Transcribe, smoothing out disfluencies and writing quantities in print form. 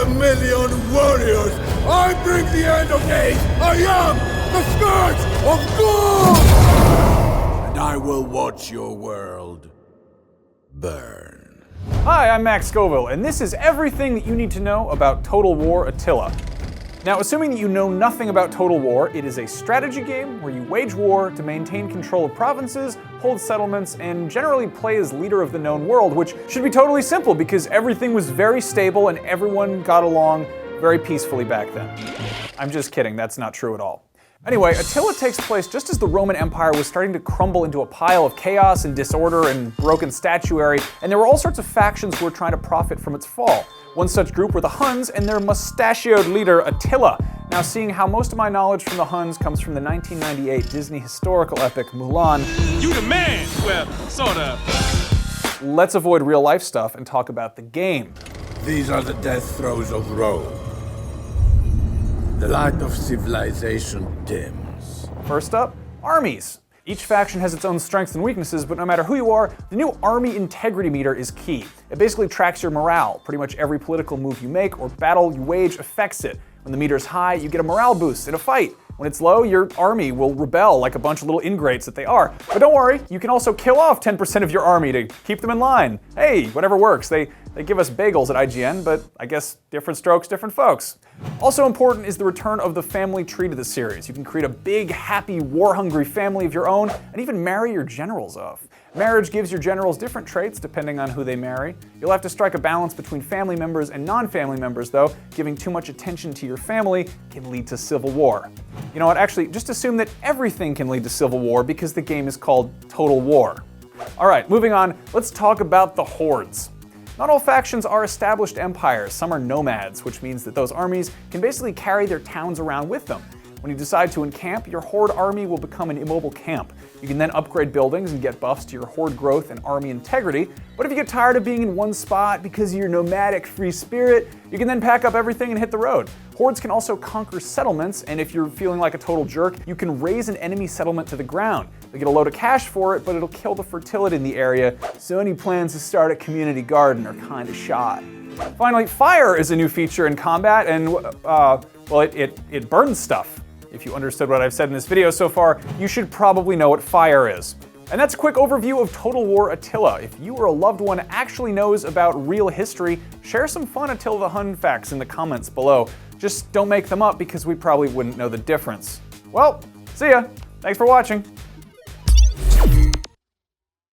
the million warriors, I bring the end of days. I am the scourge of God! And I will watch your world burn. Hi, I'm Max Scoville, and this is everything that you need to know about Total War Attila. Now, assuming that you know nothing about Total War, it is a strategy game where you wage war to maintain control of provinces, hold settlements, and generally play as leader of the known world, which should be totally simple because everything was very stable and everyone got along very peacefully back then. I'm just kidding, that's not true at all. Anyway, Attila takes place just as the Roman Empire was starting to crumble into a pile of chaos and disorder and broken statuary, and there were all sorts of factions who were trying to profit from its fall. One such group were the Huns and their mustachioed leader, Attila. Now, seeing how most of my knowledge from the Huns comes from the 1998 Disney historical epic Mulan, you the man! Well, sorta. Let's avoid real life stuff and talk about the game. These are the death throes of Rome. The light of civilization dims. First up, armies. Each faction has its own strengths and weaknesses, but no matter who you are, the new army integrity meter is key. It basically tracks your morale. Pretty much every political move you make or battle you wage affects it. When the meter is high, you get a morale boost in a fight. When it's low, your army will rebel like a bunch of little ingrates that they are. But don't worry, you can also kill off 10% of your army to keep them in line. Hey, whatever works. They give us bagels at IGN, but I guess different strokes, different folks. Also important is the return of the family tree to the series. You can create a big, happy, war-hungry family of your own and even marry your generals off. Marriage gives your generals different traits depending on who they marry. You'll have to strike a balance between family members and non-family members though. Giving too much attention to your family can lead to civil war. You know what, actually, just assume that everything can lead to civil war because the game is called Total War. Alright, moving on, let's talk about the Hordes. Not all factions are established empires, some are nomads, which means that those armies can basically carry their towns around with them. When you decide to encamp, your Horde army will become an immobile camp. You can then upgrade buildings and get buffs to your Horde growth and army integrity, but if you get tired of being in one spot because of your nomadic free spirit, you can then pack up everything and hit the road. Hordes can also conquer settlements, and if you're feeling like a total jerk, you can raise an enemy settlement to the ground. You'll get a load of cash for it, but it'll kill the fertility in the area, so any plans to start a community garden are kinda shot. Finally, fire is a new feature in combat, and well, it burns stuff. If you understood what I've said in this video so far, you should probably know what fire is. And that's a quick overview of Total War Attila. If you or a loved one actually knows about real history, share some fun Attila the Hun facts in the comments below. Just don't make them up because we probably wouldn't know the difference. Well, see ya. Thanks for watching.